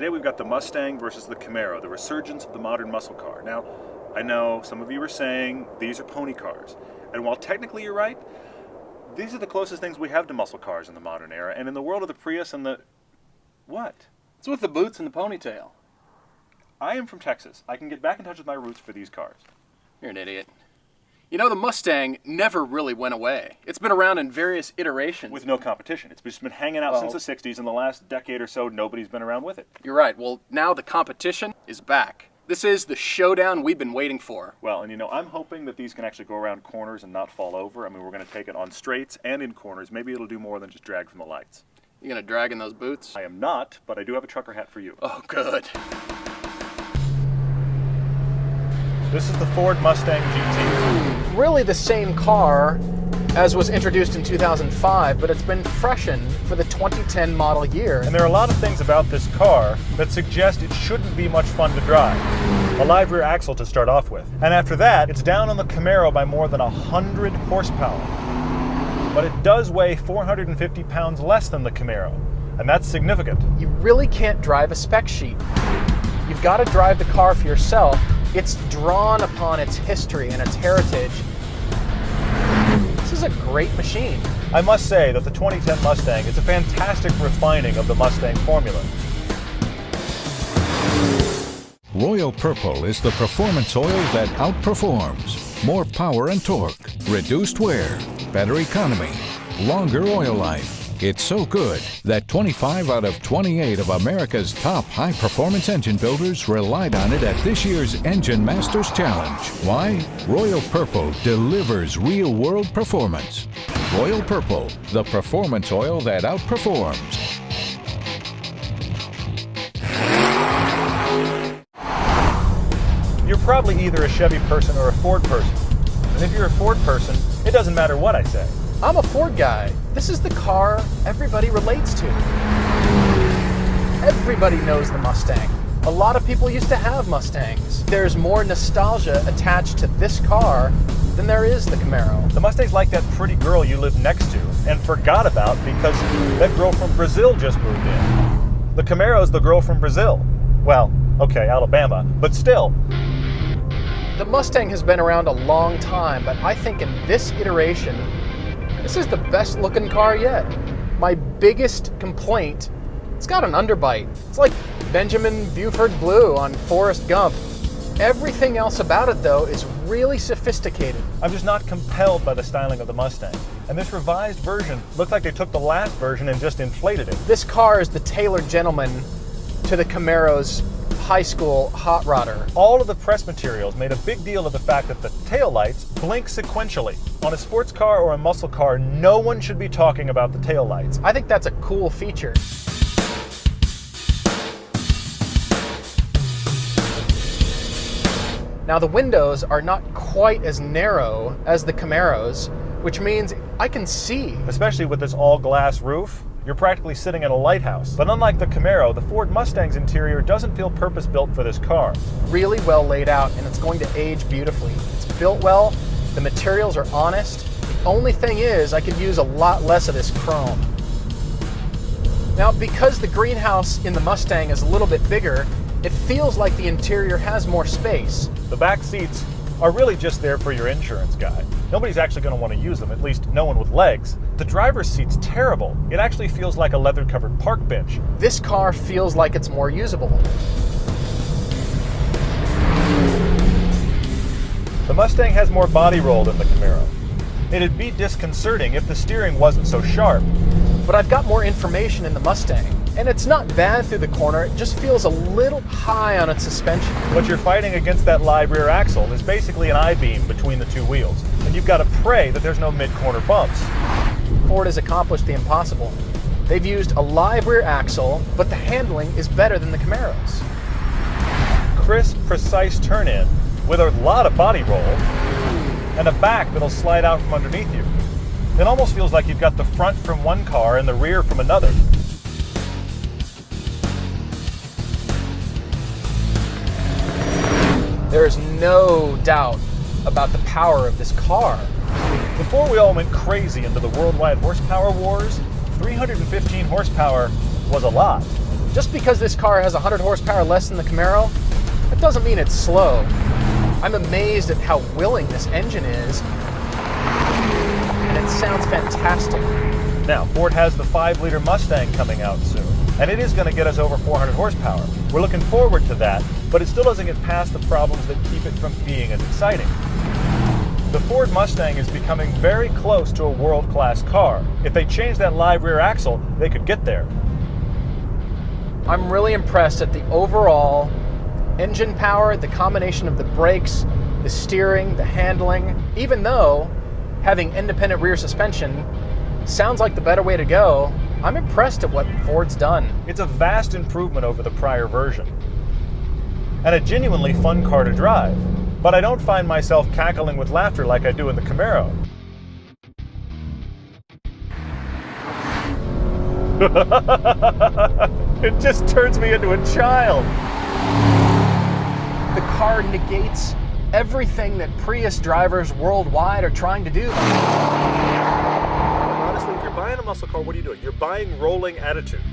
Today we've got the Mustang versus the Camaro, the resurgence of the modern muscle car. Now, I know some of you are saying these are pony cars. And while technically you're right, these are the closest things we have to muscle cars in the modern era. And in the world of the Prius and the... What? It's with the boots and the ponytail. I am from Texas. I can get back in touch with my roots for these cars. You're an idiot. You know, the Mustang never really went away. It's been around in various iterations. With no competition. It's just been hanging out since the 60s. In the last decade or so, nobody's been around with it. You're right. Well, now the competition is back. This is the showdown we've been waiting for. Well, and you know, I'm hoping that these can actually go around corners and not fall over. I mean, we're going to take it on straights and in corners. Maybe it'll do more than just drag from the lights. You gonna drag in those boots? I am not, but I do have a trucker hat for you. Oh, good. This is the Ford Mustang GT. Really the same car as was introduced in 2005, but it's been freshened for the 2010 model year. And there are a lot of things about this car that suggest it shouldn't be much fun to drive. A live rear axle to start off with. And after that, it's down on the Camaro by more than 100 horsepower. But it does weigh 450 pounds less than the Camaro, and that's significant. You really can't drive a spec sheet. You've got to drive the car for yourself. It's drawn upon its history and its heritage. This is a great machine. I must say that the 2010 Mustang is a fantastic refining of the Mustang formula. Royal Purple is the performance oil that outperforms. More power and torque, reduced wear, better economy, longer oil life. It's so good that 25 out of 28 of America's top high-performance engine builders relied on it at this year's Engine Masters Challenge. Why? Royal Purple delivers real-world performance. Royal Purple, the performance oil that outperforms. You're probably either a Chevy person or a Ford person. And if you're a Ford person, it doesn't matter what I say. I'm a Ford guy. This is the car everybody relates to. Everybody knows the Mustang. A lot of people used to have Mustangs. There's more nostalgia attached to this car than there is the Camaro. The Mustang's like that pretty girl you live next to and forgot about because that girl from Brazil just moved in. The Camaro's the girl from Brazil. Well, okay, Alabama, but still. The Mustang has been around a long time, but I think in this iteration, this is the best looking car yet. My biggest complaint, it's got an underbite. It's like Benjamin Buford Blue on Forrest Gump. Everything else about it though is really sophisticated. I'm just not compelled by the styling of the Mustang. And this revised version looks like they took the last version and just inflated it. This car is the tailored gentleman to the Camaro's high school hot rodder. All of the press materials made a big deal of the fact that the taillights blink sequentially. On a sports car or a muscle car, no one should be talking about the taillights. I think that's a cool feature. Now the windows are not quite as narrow as the Camaro's, which means I can see. Especially with this all-glass roof. You're practically sitting in a lighthouse. But unlike the Camaro, the Ford Mustang's interior doesn't feel purpose-built for this car. Really well laid out, and it's going to age beautifully. It's built well, the materials are honest. The only thing is, I could use a lot less of this chrome. Now, because the greenhouse in the Mustang is a little bit bigger, it feels like the interior has more space. The back seats are really just there for your insurance guy. Nobody's actually going to want to use them, at least no one with legs. The driver's seat's terrible. It actually feels like a leather-covered park bench. This car feels like it's more usable. The Mustang has more body roll than the Camaro. It'd be disconcerting if the steering wasn't so sharp. But I've got more information in the Mustang, and it's not bad through the corner, it just feels a little high on its suspension. But you're fighting against that live rear axle. There's basically an I-beam between the two wheels, and you've got to pray that there's no mid-corner bumps. Ford has accomplished the impossible. They've used a live rear axle, but the handling is better than the Camaro's. Crisp, precise turn-in with a lot of body roll and a back that'll slide out from underneath you. It almost feels like you've got the front from one car and the rear from another. There is no doubt about the power of this car. Before we all went crazy into the worldwide horsepower wars, 315 horsepower was a lot. Just because this car has 100 horsepower less than the Camaro, that doesn't mean it's slow. I'm amazed at how willing this engine is, and it sounds fantastic. Now, Ford has the 5-liter Mustang coming out soon, and it is going to get us over 400 horsepower. We're looking forward to that, but it still doesn't get past the problems that keep it from being as exciting. The Ford Mustang is becoming very close to a world-class car. If they change that live rear axle, they could get there. I'm really impressed at the overall engine power, the combination of the brakes, the steering, the handling. Even though having independent rear suspension sounds like the better way to go, I'm impressed at what Ford's done. It's a vast improvement over the prior version, and a genuinely fun car to drive. But I don't find myself cackling with laughter like I do in the Camaro. It just turns me into a child. The car negates everything that Prius drivers worldwide are trying to do. Honestly, if you're buying a muscle car, what are you doing? You're buying rolling attitude.